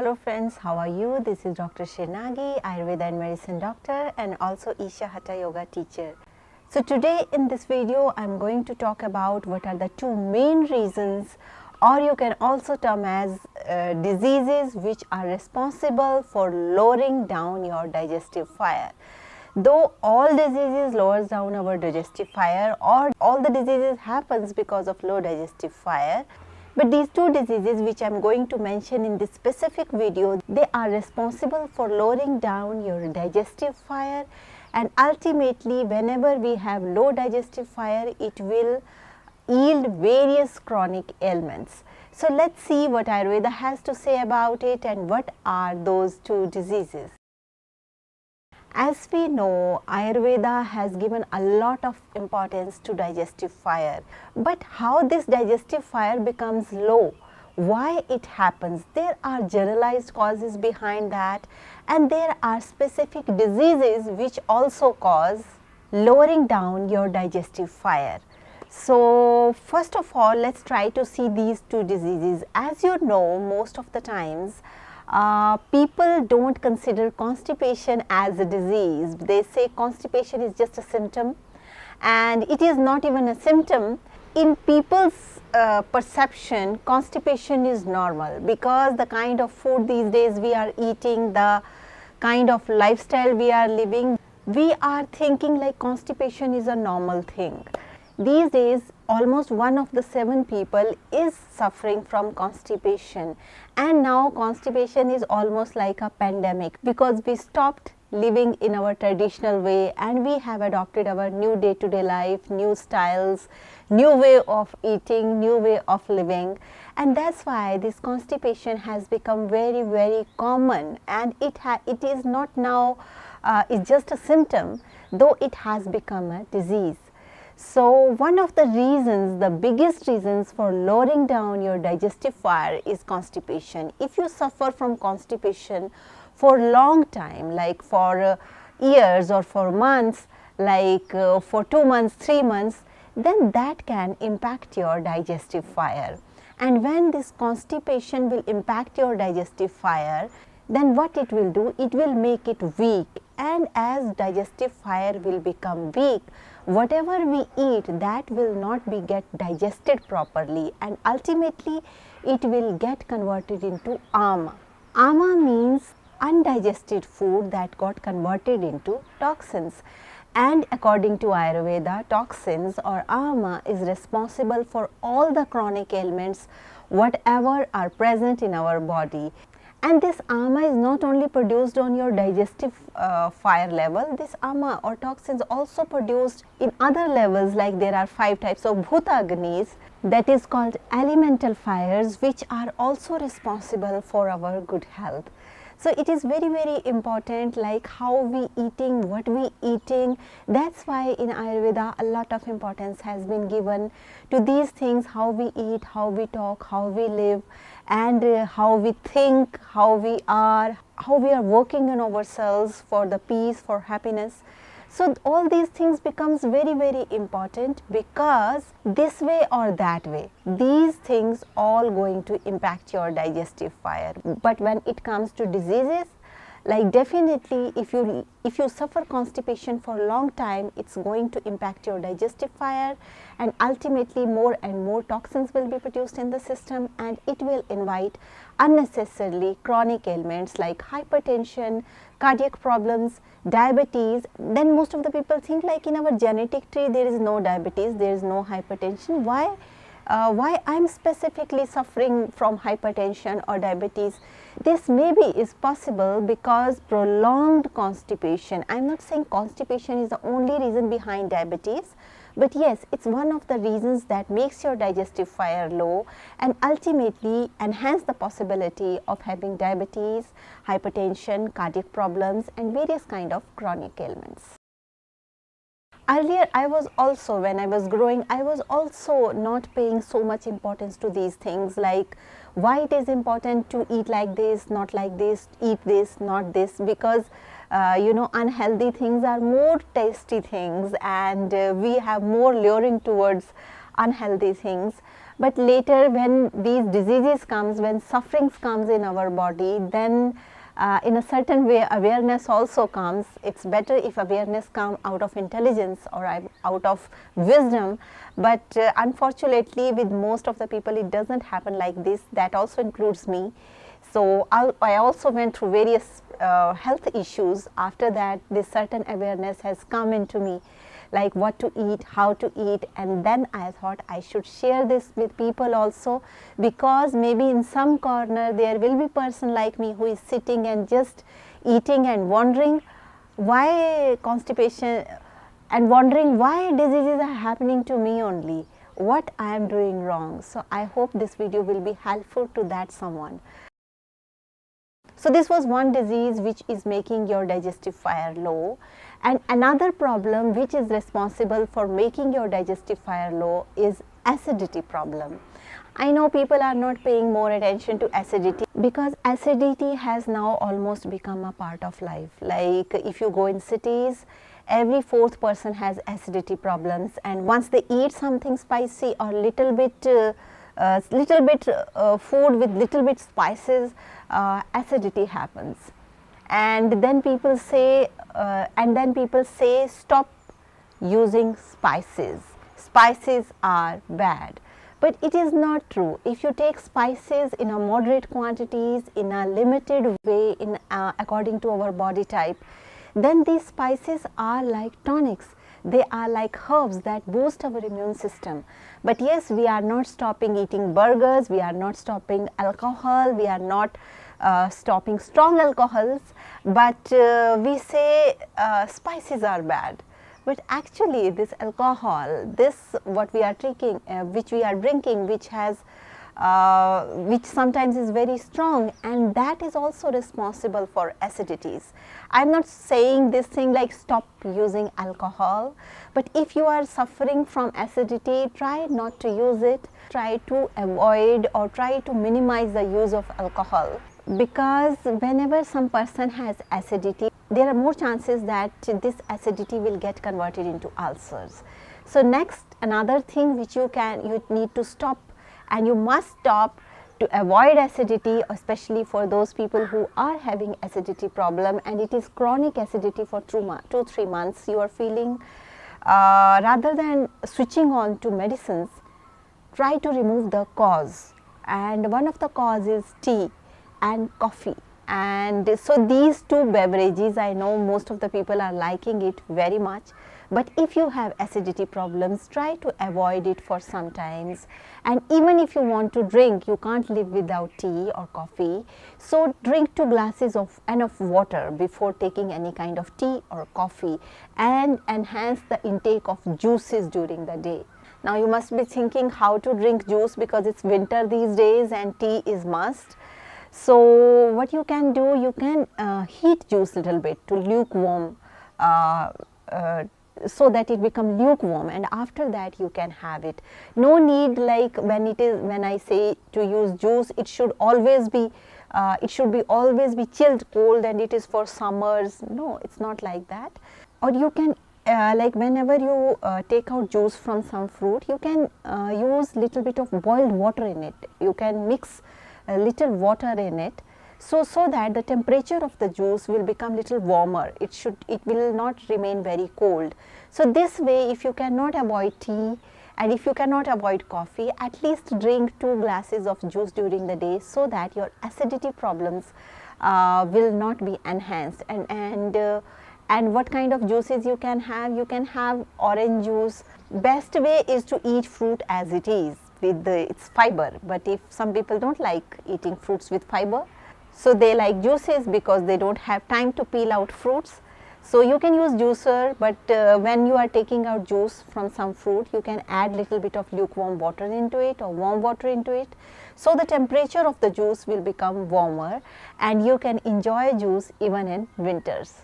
Hello friends, how are you? This is Dr. Nagi, Ayurveda and Medicine Doctor and also Isha Hatha Yoga teacher. So today in this video I am going to talk about what are the two main reasons, or you can also term as diseases which are responsible for lowering down your digestive fire. Though all diseases lowers down our digestive fire, or all the diseases happens because of low digestive fire, but these two diseases which I am going to mention in this specific video, they are responsible for lowering down your digestive fire, and ultimately whenever we have low digestive fire, it will yield various chronic ailments. So let's see what Ayurveda has to say about it and what are those two diseases. As we know, Ayurveda has given a lot of importance to digestive fire, but how this digestive fire becomes low, why it happens, there are generalized causes behind that, and there are specific diseases which also cause lowering down your digestive fire. So first of all, let's try to see these two diseases. As you know, most of the times people don't consider constipation as a disease. They say constipation is just a symptom, and it is not even a symptom. In people's perception, constipation is normal because the kind of food these days we are eating, the kind of lifestyle we are living, we are thinking like constipation is a normal thing. These days almost 1 of the 7 people is suffering from constipation, and now constipation is almost like a pandemic because we stopped living in our traditional way and we have adopted our new day-to-day life, new styles, new way of eating, new way of living, and that's why this constipation has become very common, and it is not now it's just a symptom, though it has become a disease. So one of the reasons, the biggest reasons for lowering down your digestive fire is constipation. If you suffer from constipation for long time, like for years or for months, like for 2 months, 3 months, then that can impact your digestive fire. And when this constipation will impact your digestive fire, then what it will do, it will make it weak, and as digestive fire will become weak, whatever we eat, that will not be get digested properly, and ultimately it will get converted into ama. Ama means undigested food that got converted into toxins, and according to Ayurveda, toxins or ama is responsible for all the chronic ailments whatever are present in our body. And this ama is not only produced on your digestive fire level, this ama or toxins also produced in other levels, like there are 5 types of bhutagnis, that is called elemental fires, which are also responsible for our good health. So it is very important, like how we eating, what we eating. That's why in Ayurveda a lot of importance has been given to these things, how we eat, how we talk, how we live, and how we think, how we are working on ourselves for the peace, for happiness. So all these things becomes very important, because this way or that way, these things all going to impact your digestive fire. But when it comes to diseases, like definitely if you suffer constipation for a long time, it's going to impact your digestive fire, and ultimately more and more toxins will be produced in the system, and it will invite unnecessarily chronic ailments like hypertension, cardiac problems, diabetes. Then most of the people think like in our genetic tree there is no diabetes, there is no hypertension. Why I am specifically suffering from hypertension or diabetes? This maybe is possible because prolonged constipation. I am not saying constipation is the only reason behind diabetes, but yes, it's one of the reasons that makes your digestive fire low and ultimately enhance the possibility of having diabetes, hypertension, cardiac problems, and various kind of chronic ailments. Earlier, I was also, when I was growing, I was also not paying so much importance to these things, like why it is important to eat like this, not like this, eat this, not this, because unhealthy things are more tasty things, and we have more luring towards unhealthy things. But later when these diseases comes, when sufferings comes in our body, then in a certain way awareness also comes. It's better if awareness comes out of intelligence or out of wisdom, but unfortunately with most of the people it doesn't happen like this. That also includes me. So I also went through various health issues. After that, this certain awareness has come into me, like what to eat, how to eat, and then I thought I should share this with people also, because maybe in some corner there will be person like me who is sitting and just eating and wondering why constipation and wondering why diseases are happening to me only, what I am doing wrong. So I hope this video will be helpful to that someone. So this was one disease which is making your digestive fire low, and another problem which is responsible for making your digestive fire low is acidity problem. I know people are not paying more attention to acidity because acidity has now almost become a part of life. Like if you go in cities, every fourth person has acidity problems, and once they eat something spicy or little bit food with little bit spices, acidity happens. And then people say stop using spices. Spices are bad. But it is not true. If you take spices in a moderate quantities, in a limited way, in according to our body type, then these spices are like tonics. They are like herbs that boost our immune system. But yes, we are not stopping eating burgers, we are not stopping alcohol, we are not stopping strong alcohols, but we say spices are bad. But actually this alcohol, this what we are drinking, which has which sometimes is very strong, and that is also responsible for acidities. I am not saying this thing like stop using alcohol, but if you are suffering from acidity, try not to use it, try to avoid or try to minimize the use of alcohol, because whenever some person has acidity, there are more chances that this acidity will get converted into ulcers. So next, another thing which you need to stop, and you must stop to avoid acidity, especially for those people who are having acidity problem and it is chronic acidity for 2-3 months you are feeling, rather than switching on to medicines, try to remove the cause, and one of the cause is tea and coffee. And so these two beverages, I know most of the people are liking it very much, but if you have acidity problems, try to avoid it for some times. And even if you want to drink, you can't live without tea or coffee, so drink 2 glasses of enough water before taking any kind of tea or coffee, and enhance the intake of juices during the day. Now you must be thinking how to drink juice, because it's winter these days and tea is must. So what you can do, you can heat juice little bit to lukewarm, so that it become lukewarm, and after that you can have it. No need like when I say to use juice, it should always be always be chilled cold and it is for summers. No, it's not like that. Or you can like whenever you take out juice from some fruit, you can use little bit of boiled water in it. You can mix a little water in it, so that the temperature of the juice will become little warmer. It will not remain very cold. So this way, if you cannot avoid tea and if you cannot avoid coffee, at least drink 2 glasses of juice during the day, so that your acidity problems will not be enhanced. And what kind of juices you can have? You can have orange juice. Best way is to eat fruit as it is with its fiber, but if some people don't like eating fruits with fiber, so they like juices because they don't have time to peel out fruits. So you can use juicer, but when you are taking out juice from some fruit, you can add little bit of lukewarm water into it or warm water into it, so the temperature of the juice will become warmer and you can enjoy juice even in winters.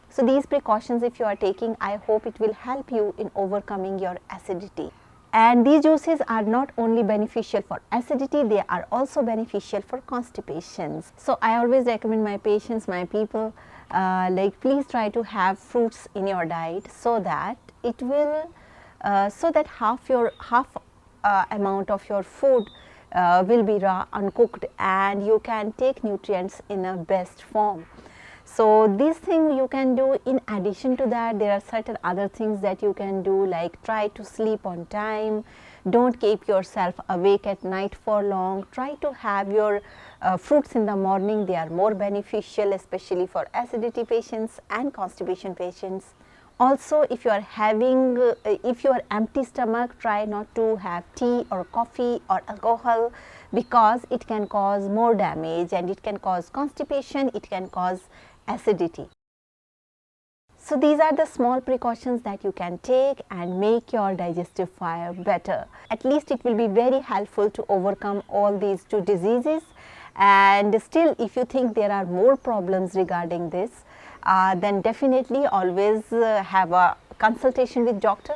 So these precautions if you are taking, I hope it will help you in overcoming your acidity. And these juices are not only beneficial for acidity, they are also beneficial for constipations. So I always recommend my patients, my people, like please try to have fruits in your diet, so that it will, so that half amount of your food will be raw, uncooked, and you can take nutrients in a best form. So this thing you can do. In addition to that, there are certain other things that you can do, like try to sleep on time, don't keep yourself awake at night for long, try to have your fruits in the morning. They are more beneficial, especially for acidity patients and constipation patients. Also, if you are having, if you are empty stomach, try not to have tea or coffee or alcohol, because it can cause more damage and it can cause constipation, it can cause acidity. So these are the small precautions that you can take and make your digestive fire better. At least it will be very helpful to overcome all these two diseases. And still, if you think there are more problems regarding this, then definitely always have a consultation with doctor,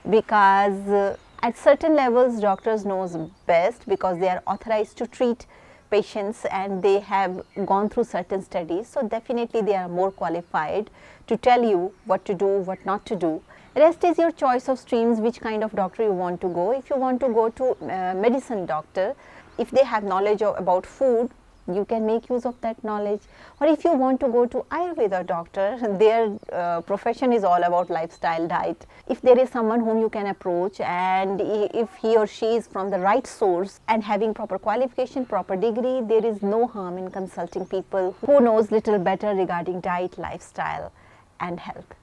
because at certain levels doctors knows best, because they are authorized to treat patients and they have gone through certain studies. So definitely they are more qualified to tell you what to do, what not to do. Rest is your choice of streams, which kind of doctor you want to go. If you want to go to medicine doctor, if they have knowledge about food, you can make use of that knowledge. Or if you want to go to Ayurveda doctor, their profession is all about lifestyle, diet. If there is someone whom you can approach, and if he or she is from the right source and having proper qualification, proper degree, there is no harm in consulting people who knows little better regarding diet, lifestyle and health.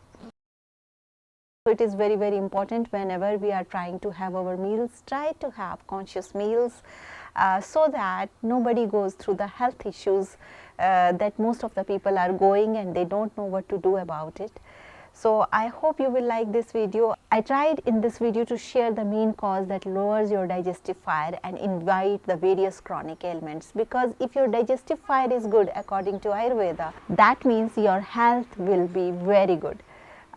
So it is very, very important whenever we are trying to have our meals, try to have conscious meals, so that nobody goes through the health issues that most of the people are going, and they don't know what to do about it. So I hope you will like this video. I tried in this video to share the main cause that lowers your digestive fire and invite the various chronic ailments, because if your digestive fire is good according to Ayurveda, that means your health will be very good.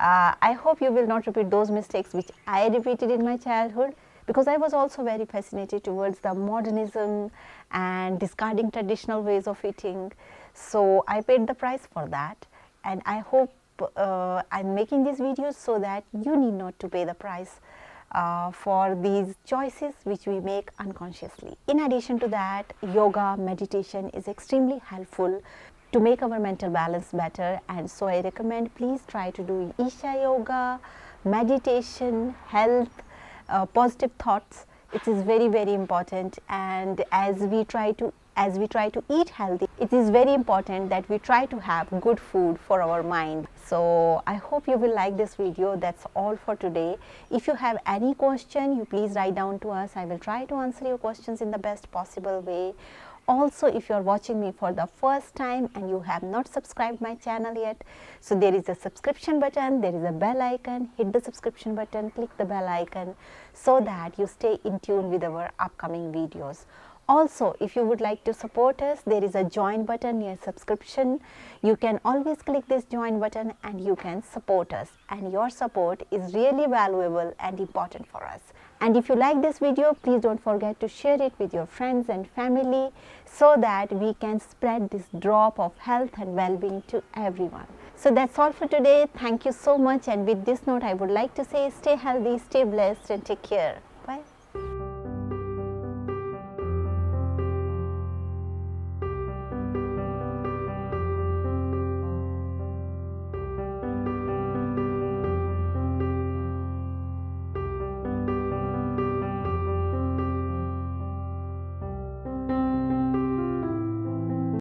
I hope you will not repeat those mistakes which I repeated in my childhood, because I was also very fascinated towards the modernism and discarding traditional ways of eating. So I paid the price for that, and I hope I'm making these videos so that you need not to pay the price for these choices which we make unconsciously. In addition to that, yoga, meditation is extremely helpful to make our mental balance better, and so I recommend please try to do Isha Yoga, meditation, health, positive thoughts. It is very, very important. And as we try to eat healthy, it is very important that we try to have good food for our mind. So I hope you will like this video. That's all for today. If you have any question, you please write down to us. I will try to answer your questions in the best possible way. Also, if you are watching me for the first time and you have not subscribed my channel yet, so there is a subscription button, there is a bell icon, hit the subscription button, click the bell icon, so that you stay in tune with our upcoming videos. Also, if you would like to support us, there is a join button near subscription. You can always click this join button and you can support us, and your support is really valuable and important for us. And if you like this video, please don't forget to share it with your friends and family, so that we can spread this drop of health and well-being to everyone. So that's all for today. Thank you so much, and with this note I would like to say stay healthy, stay blessed and take care.